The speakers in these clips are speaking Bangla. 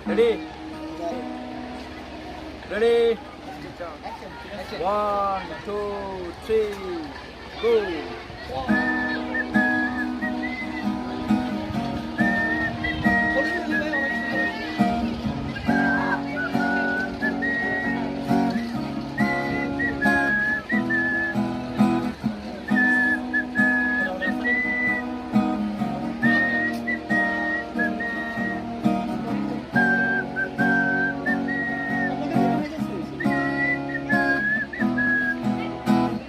Ready? Ready? 1, 2, 3, go!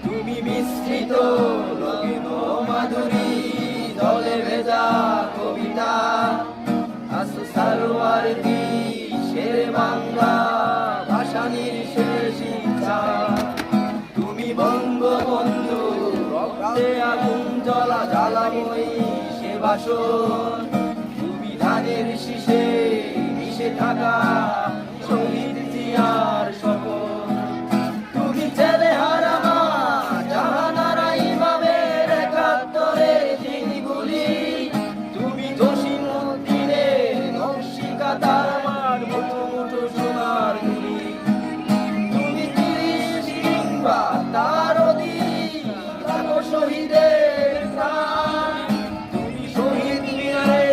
তুমি মিশ্রিত নগেন মাধুরী জলে ভেজা কবিতা আসু সারোয়ার দি শেরে বাংলা ভাষানির শেষ ইচ্ছা তুমি বঙ্গবন্ধু রক্তে আগুন জ্বলা জ্বালাময়ী সে বাসন তুমি ধানের শীষে মিশে থাকা শহীদ জিয়ার শপথ তুমি ছেলে হারামা জাহানারা ইমামের একাত্তরের দিনগুলি তুমি জসিমউদ্দিনের নকশিকাঁথার আমার মুঠো মুঠো সোনার গুলি তুমি 30 কিংবা তার অধিক লাখো শহীদের প্রাণ তুমি শহীদ মিনারে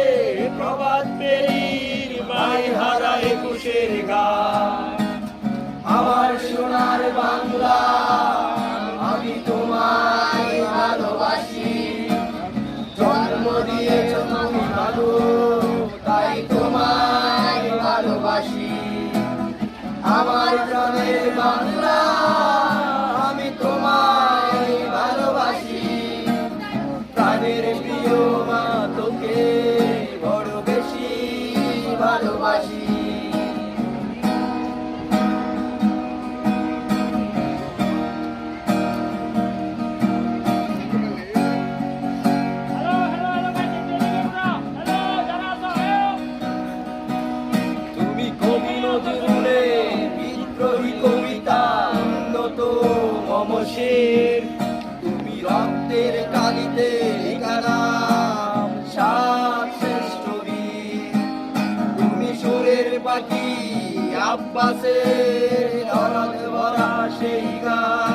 প্রভাত পেরির মাই হারা 21-এর গান আমার সোনার বাংলা আমি তোমায় ভালোবাসি জন্ম দিয়েছ তুমি ভালো তাই তোমায় ভালোবাসি আমার প্রাণের বাংলা আমি তোমায় ভালোবাসি প্রাণের প্রিয় মা তোকে বড় বেশি ভালোবাসি তুমি কবি নজরুলের বিদ্রোহী কবিতা উন্নত মমশের তুমি রক্তের কালিতে লেখা নাম সাত শ্রেষ্ঠ বীর তুমি সুরের পাখি আব্বাসের দরদ ভরা সেই গান